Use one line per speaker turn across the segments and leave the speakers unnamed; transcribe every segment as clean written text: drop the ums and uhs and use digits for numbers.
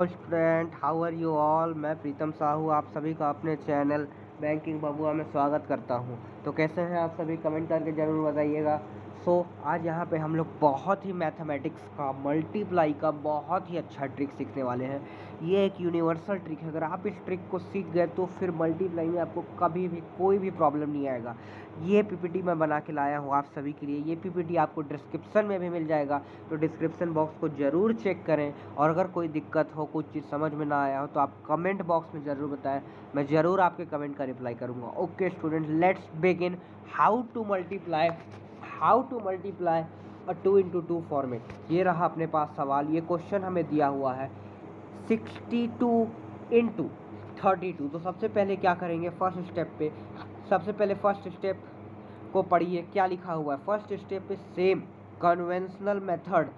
Student how are you all. मैं प्रीतम साहू आप सभी का अपने चैनल बैंकिंग बबुआ में स्वागत करता हूं। तो कैसे हैं आप सभी, कमेंट करके ज़रूर बताइएगा। आज यहाँ पे हम लोग बहुत ही मैथमेटिक्स का मल्टीप्लाई का बहुत ही अच्छा ट्रिक सीखने वाले हैं। ये एक यूनिवर्सल ट्रिक है। अगर आप इस ट्रिक को सीख गए तो फिर मल्टीप्लाई में आपको कभी भी कोई भी प्रॉब्लम नहीं आएगा। ये पीपीटी मैं बना के लाया हूँ आप सभी के लिए। ये पीपीटी आपको डिस्क्रिप्शन में भी मिल जाएगा, तो डिस्क्रिप्शन बॉक्स को ज़रूर चेक करें। और अगर कोई दिक्कत हो, कुछ चीज़ समझ में ना आया हो, तो आप कमेंट बॉक्स में ज़रूर बताएं। मैं ज़रूर आपके कमेंट का रिप्लाई करूँगा। Okay student, let's begin. How to multiply a 2 into 2 format. ये रहा अपने पास सवाल। ये क्वेश्चन हमें दिया हुआ है 62 into 32। तो सबसे पहले क्या करेंगे, फर्स्ट स्टेप पे सबसे पहले फर्स्ट स्टेप को पढ़िए। क्या लिखा हुआ है फर्स्ट स्टेप पे, same conventional method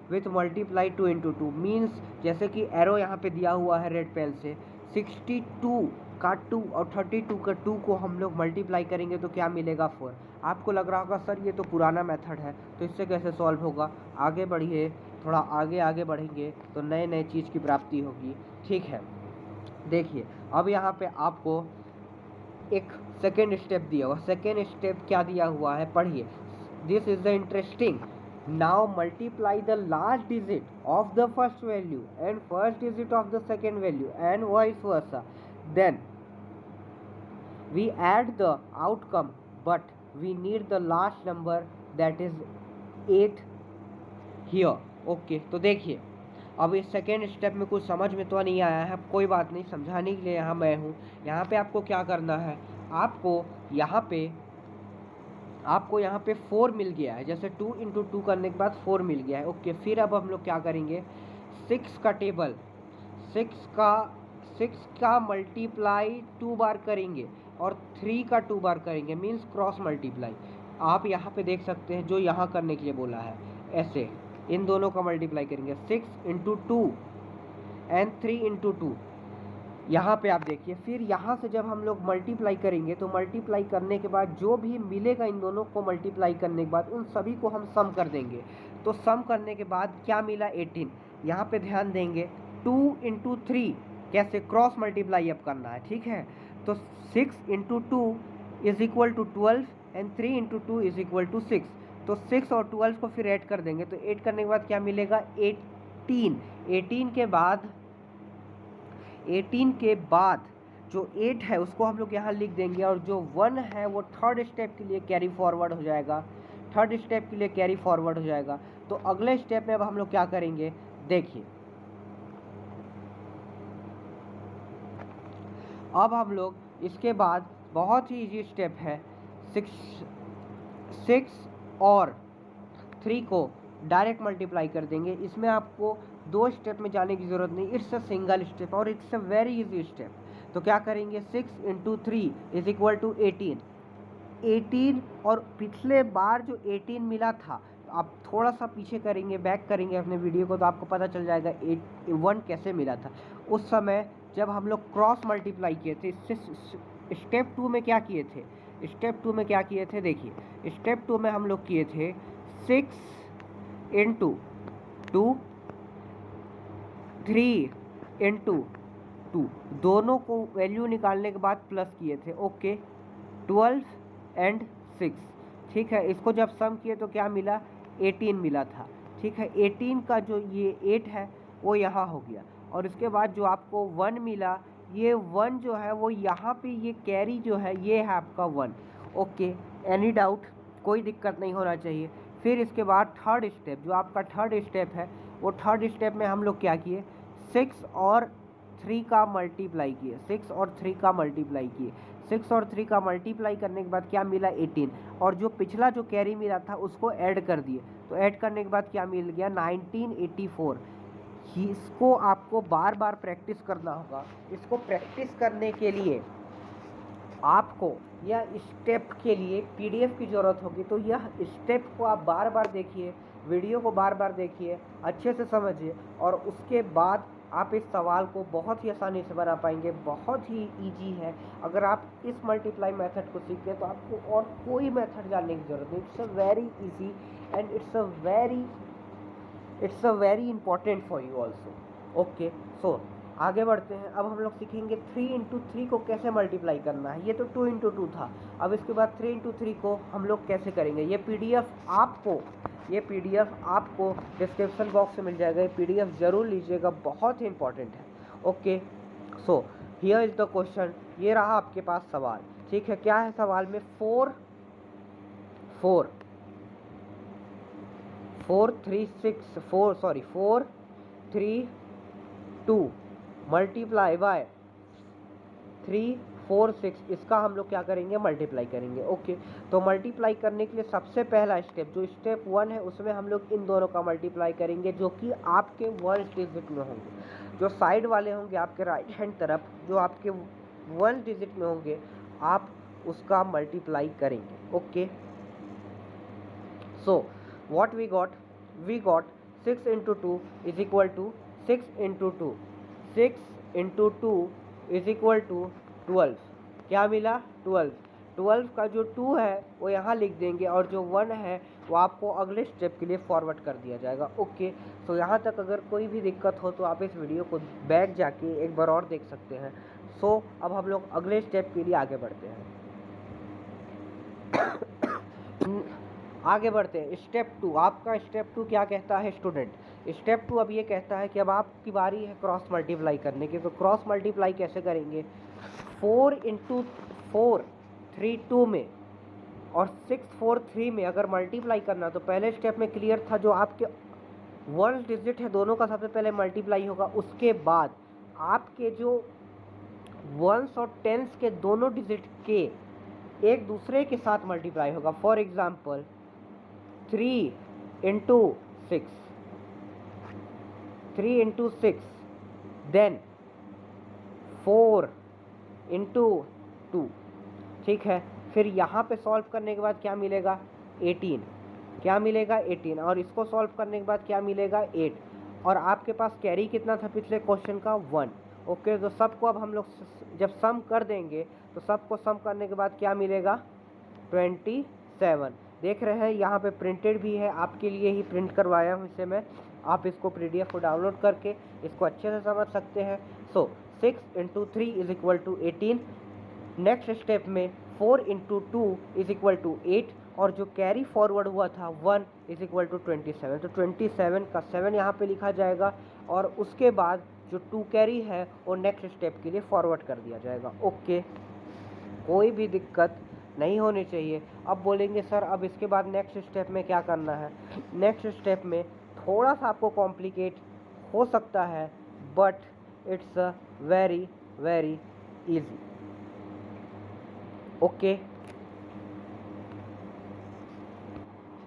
with multiply 2 into 2 means, जैसे कि एरो यहाँ पे दिया हुआ है रेड पेन से, 62 का 2 और 32 का 2 को हम लोग मल्टीप्लाई करेंगे तो क्या मिलेगा 4। आपको लग रहा होगा सर ये तो पुराना मेथड है, तो इससे कैसे सॉल्व होगा। आगे बढ़िए, थोड़ा आगे बढ़ेंगे तो नए नए चीज़ की प्राप्ति होगी। ठीक है, देखिए अब यहाँ पे आपको एक सेकेंड स्टेप दिया हुआ। सेकेंड स्टेप क्या दिया हुआ है, पढ़िए। This is the interesting. Now multiply the last digit of the first value and first digit of the second value and vice versa, then we add the outcome but we need the last number, that is 8 here। Okay, तो देखिए अब इस second step में कुछ समझ में तो नहीं आया है, कोई बात नहीं, समझाने के लिए यहाँ मैं हूँ। यहाँ पे आपको क्या करना है, आपको यहाँ पे 4 मिल गया है। जैसे 2 into 2 करने के बाद 4 मिल गया है। ओके, फिर अब हम लोग क्या करेंगे, 6 का टेबल, 6 का मल्टीप्लाई 2 बार करेंगे और 3 का 2 बार करेंगे, मीन्स क्रॉस मल्टीप्लाई। आप यहाँ पे देख सकते हैं जो यहाँ करने के लिए बोला है, ऐसे इन दोनों का मल्टीप्लाई करेंगे, 6 into 2 एंड 3 into 2। यहाँ पे आप देखिए, फिर यहाँ से जब हम लोग मल्टीप्लाई करेंगे तो मल्टीप्लाई करने के बाद जो भी मिलेगा इन दोनों को मल्टीप्लाई करने के बाद उन सभी को हम सम कर देंगे। तो सम करने के बाद क्या मिला, 18। यहाँ पे ध्यान देंगे, 2 into 3 कैसे क्रॉस मल्टीप्लाई अब करना है। ठीक है, तो 6 into 2 is equal to 12 and 3 into 2 is equal to 6। तो 6 और 12 को फिर ऐड कर देंगे, तो ऐड करने के बाद क्या मिलेगा, 18। 18 के बाद जो 8 है उसको हम लोग यहाँ लिख देंगे, और जो 1 है वो थर्ड स्टेप के लिए कैरी फॉरवर्ड हो जाएगा। तो अगले स्टेप में अब हम लोग क्या करेंगे, देखिए अब हम लोग इसके बाद बहुत ही इजी स्टेप है, 6 और 3 को डायरेक्ट मल्टीप्लाई कर देंगे। इसमें आपको 2 स्टेप में जाने की ज़रूरत नहीं, इट्स अ सिंगल स्टेप और it's a very easy step. तो क्या करेंगे, 6 into 3 इज इक्वल टू 18। और पिछले बार जो 18 मिला था, आप थोड़ा सा पीछे करेंगे, बैक करेंगे अपने वीडियो को, तो आपको पता चल जाएगा 1 कैसे मिला था। उस समय जब हम लोग क्रॉस मल्टीप्लाई किए थे, इससे स्टेप 2 में क्या किए थे, देखिए स्टेप 2 में हम लोग किए थे 6 into 2, 3 into 2, दोनों को वैल्यू निकालने के बाद प्लस किए थे। Okay, 12 and 6। ठीक है, इसको जब सम किए तो क्या मिला, 18 मिला था। ठीक है, 18 का जो ये 8 है वो यहाँ हो गया, और इसके बाद जो आपको 1 मिला, ये 1 जो है वो यहाँ पे, ये कैरी जो है ये है आपका 1। ओके, एनी डाउट, कोई दिक्कत नहीं होना चाहिए। फिर इसके बाद थर्ड स्टेप, जो आपका थर्ड स्टेप है, वो थर्ड स्टेप में हम लोग क्या किए, 6 और 3 का मल्टीप्लाई किए। 6 और 3 का मल्टीप्लाई करने के बाद क्या मिला, 18। और जो पिछला जो कैरी मिला था उसको ऐड कर दिए, तो ऐड करने के बाद क्या मिल गया, 1984। इसको आपको बार बार प्रैक्टिस करना होगा। इसको प्रैक्टिस करने के लिए आपको यह स्टेप के लिए पीडीएफ की ज़रूरत होगी। तो यह स्टेप को आप बार बार देखिए, वीडियो को बार बार देखिए, अच्छे से समझिए, और उसके बाद आप इस सवाल को बहुत ही आसानी से बना पाएंगे। बहुत ही इजी है। अगर आप इस मल्टीप्लाई मेथड को सीख गए तो आपको और कोई मेथड जानने की ज़रूरत नहीं। It's a very easy and it's a very important for you also. Okay, so आगे बढ़ते हैं। अब हम लोग सीखेंगे 3 इंटू 3 को कैसे मल्टीप्लाई करना है। ये तो 2 इंटू 2 था, अब इसके बाद 3 इंटू 3 को हम लोग कैसे करेंगे। ये पीडीएफ आपको डिस्क्रिप्शन बॉक्स में मिल जाएगा। ये पीडीएफ ज़रूर लीजिएगा, बहुत ही इंपॉर्टेंट है। Okay, so here is the question. ये रहा आपके पास सवाल, ठीक है। क्या है सवाल में? 4 3 2 मल्टीप्लाई बाय 3 4 6, इसका हम लोग क्या करेंगे? मल्टीप्लाई करेंगे। ओके, तो मल्टीप्लाई करने के लिए सबसे पहला स्टेप, जो स्टेप 1 है, उसमें हम लोग इन दोनों का मल्टीप्लाई करेंगे, जो कि आपके 1 डिजिट में होंगे। जो साइड वाले होंगे आपके राइट हैंड तरफ, जो आपके 1 डिजिट में होंगे, आप उसका मल्टीप्लाई करेंगे। Okay, so what we got 6 into 2 is equal to 6 into 2 is equal to 12। क्या मिला? 12 का जो 2 है वो यहाँ लिख देंगे, और जो 1 है वो आपको अगले स्टेप के लिए फॉरवर्ड कर दिया जाएगा। ओके, तो यहाँ तक अगर कोई भी दिक्कत हो तो आप इस वीडियो को बैक जाके एक बार और देख सकते हैं। सो अब हम लोग अगले स्टेप के लिए आगे बढ़ते हैं। आगे बढ़ते हैं। स्टेप 2, आपका स्टेप 2 क्या कहता है स्टूडेंट? स्टेप 2 अब ये कहता है कि अब आपकी बारी है क्रॉस मल्टीप्लाई करने की। तो क्रॉस मल्टीप्लाई कैसे करेंगे? 4 इंटू 4 3 2 में और 6 4 3 में अगर मल्टीप्लाई करना, तो पहले स्टेप में क्लियर था, जो आपके 1 डिजिट है दोनों का सबसे पहले मल्टीप्लाई होगा। उसके बाद आपके जो 1s और 10s के दोनों डिजिट के एक दूसरे के साथ मल्टीप्लाई होगा। For example 3 into 6 then 4 into 2, ठीक है। फिर यहाँ पे सॉल्व करने के बाद क्या मिलेगा? 18। क्या मिलेगा? 18। और इसको सॉल्व करने के बाद क्या मिलेगा? 8। और आपके पास कैरी कितना था पिछले क्वेश्चन का? 1। ओके, तो सबको अब हम लोग जब सम कर देंगे, तो सबको सम करने के बाद क्या मिलेगा? 27। देख रहे हैं यहाँ पे प्रिंटेड भी है, आपके लिए ही प्रिंट करवाया हूँ इसे मैं। आप इसको पीडीएफ को डाउनलोड करके इसको अच्छे से समझ सकते हैं। So 6 into 3 is equal to 18। Next step में 4 इंटू 2 इज इक्वल टू 8, और जो कैरी फॉरवर्ड हुआ था 1 इज इक्वल टू 27। तो 27 का 7 यहाँ पे लिखा जाएगा, और उसके बाद जो 2 कैरी है वो नेक्स्ट स्टेप के लिए फॉरवर्ड कर दिया जाएगा। ओके, कोई भी दिक्कत नहीं होनी चाहिए। अब बोलेंगे सर अब इसके बाद नेक्स्ट स्टेप में क्या करना है? नेक्स्ट स्टेप में थोड़ा सा आपको कॉम्प्लिकेट हो सकता है, but it's very very easy. Okay,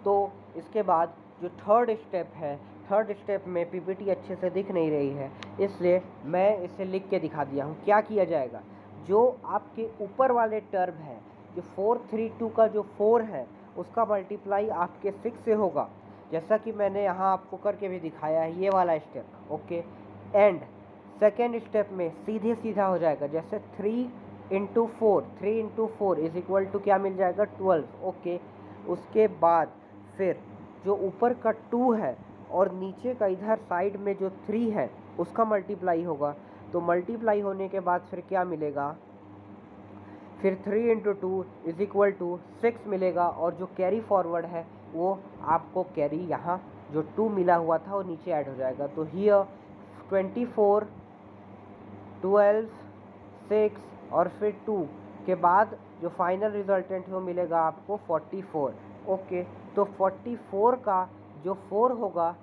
तो इसके बाद जो थर्ड स्टेप है, थर्ड स्टेप में पीपीटी अच्छे से दिख नहीं रही है, इसलिए मैं इसे लिख के दिखा दिया हूँ। क्या किया जाएगा? जो आपके ऊपर वाले टर्म है, जो 4 3 2 का जो 4 है, उसका मल्टीप्लाई आपके 6 से होगा, जैसा कि मैंने यहाँ आपको करके भी दिखाया है, ये वाला step. Okay, and second step में सीधे सीधा हो जाएगा, जैसे 3 इंटू 4 इज इक्वल टू क्या मिल जाएगा? 12। ओके, उसके बाद फिर जो ऊपर का 2 है और नीचे का इधर साइड में जो 3 है, उसका मल्टीप्लाई होगा। तो मल्टीप्लाई होने के बाद फिर क्या मिलेगा? फिर 3 इंटू 2 इज इक्वल टू 6 मिलेगा, और जो कैरी फॉरवर्ड है वो आपको कैरी यहाँ जो 2 मिला हुआ था वो नीचे ऐड हो जाएगा। तो हियर 24 12 6 और फिर 2 के बाद जो फाइनल रिजल्टेंट है वो मिलेगा आपको 44। ओके, तो 44 का जो 4 होगा,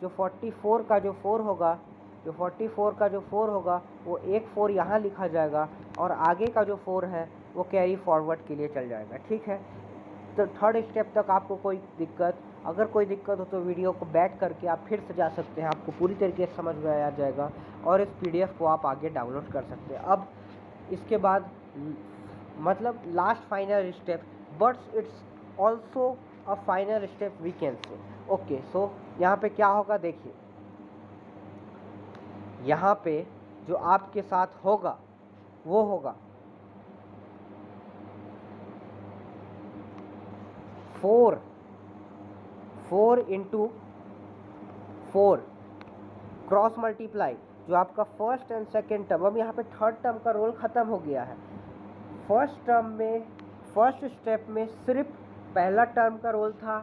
जो 44 का जो 4 होगा, जो 44 का जो 4 होगा, वो एक 4 यहाँ लिखा जाएगा, और आगे का जो 4 है वो कैरी फॉरवर्ड के लिए चल जाएगा। ठीक है, तो थर्ड स्टेप तक आपको कोई दिक्कत, अगर कोई दिक्कत हो तो वीडियो को बैक करके आप फिर से जा सकते हैं, आपको पूरी तरीके से समझ में आ जाएगा, और इस पीडीएफ को आप आगे डाउनलोड कर सकते हैं। अब इसके बाद मतलब last final step, but it's also a final step we can say. Okay, so यहाँ पे क्या होगा देखिए, यहाँ पे जो आपके साथ होगा वो होगा 4 इंटू 4 क्रॉस मल्टीप्लाई जो आपका फर्स्ट एंड सेकेंड टर्म, अब यहाँ पे थर्ड टर्म का रोल ख़त्म हो गया है। फर्स्ट टर्म में फर्स्ट स्टेप में सिर्फ पहला टर्म का रोल था,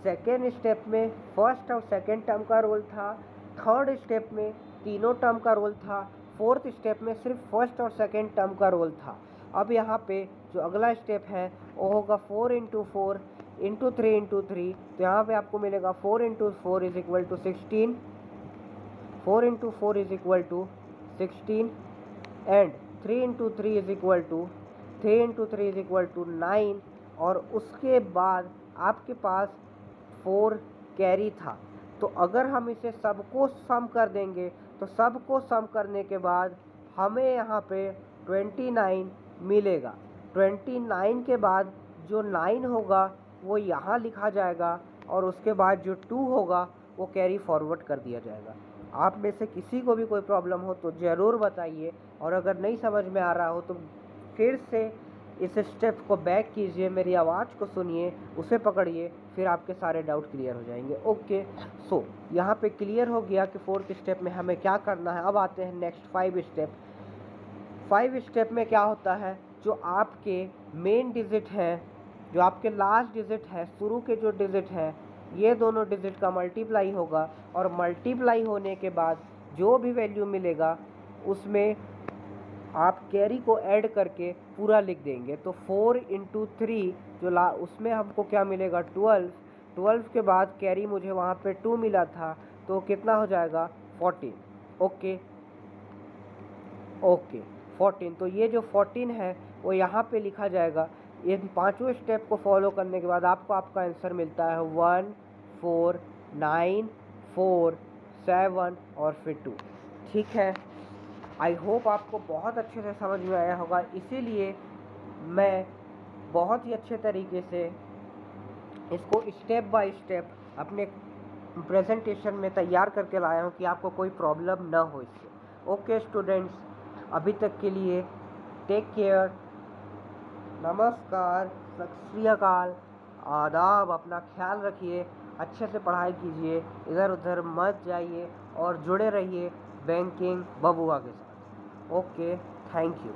सेकेंड स्टेप में फर्स्ट और सेकेंड टर्म का रोल था, थर्ड स्टेप में तीनों टर्म का रोल था, फोर्थ स्टेप में सिर्फ फर्स्ट और सेकेंड टर्म का रोल था। अब यहाँ पे जो अगला स्टेप है वो होगा 4 इंटू 4 इंटू 3 इंटू 3, तो यहाँ पे आपको मिलेगा 4 into 4 is equal to 16, 4 into 4 is equal to 16 and 3 into 3 is equal to 3 into 3 is equal to 9, और उसके बाद आपके पास 4 कैरी था। तो अगर हम इसे सबको सम कर देंगे तो सबको सम करने के बाद हमें यहाँ पे 29 मिलेगा। 29 के बाद जो 9 होगा वो यहाँ लिखा जाएगा और उसके बाद जो 2 होगा वो कैरी फॉरवर्ड कर दिया जाएगा। आप में से किसी को भी कोई प्रॉब्लम हो तो ज़रूर बताइए, और अगर नहीं समझ में आ रहा हो तो फिर से इस स्टेप को बैक कीजिए, मेरी आवाज़ को सुनिए, उसे पकड़िए, फिर आपके सारे डाउट क्लियर हो जाएंगे। ओके, सो यहाँ पे क्लियर हो गया कि फोर्थ स्टेप में हमें क्या करना है। अब आते हैं नेक्स्ट 5 स्टेप। 5 स्टेप में क्या होता है, जो आपके मेन डिजिट हैं, जो आपके लास्ट डिजिट है, शुरू के जो डिजिट हैं, ये दोनों डिजिट का मल्टीप्लाई होगा, और मल्टीप्लाई होने के बाद जो भी वैल्यू मिलेगा उसमें आप कैरी को ऐड करके पूरा लिख देंगे। तो 4 इंटू 3 जो उसमें हमको क्या मिलेगा 12, 12 के बाद कैरी मुझे वहाँ पे 2 मिला था, तो कितना हो जाएगा 14। ओके ओके 14, तो ये जो 14 है वो यहाँ पे लिखा जाएगा। इन पांचों स्टेप को फॉलो करने के बाद आपको आपका आंसर मिलता है 1 4 9 4 7 और फिर 2। ठीक है, आई होप आपको बहुत अच्छे से समझ में आया होगा, इसीलिए मैं बहुत ही अच्छे तरीके से इसको स्टेप बाय स्टेप अपने प्रेजेंटेशन में तैयार करके लाया हूँ कि आपको कोई प्रॉब्लम ना हो इससे। ओके स्टूडेंट्स, अभी तक के लिए टेक केयर, नमस्कार, सत श्री अकाल, आदाब, अपना ख्याल रखिए, अच्छे से पढ़ाई कीजिए, इधर उधर मत जाइए और जुड़े रहिए बैंकिंग बबुआ के साथ। Okay, thank you.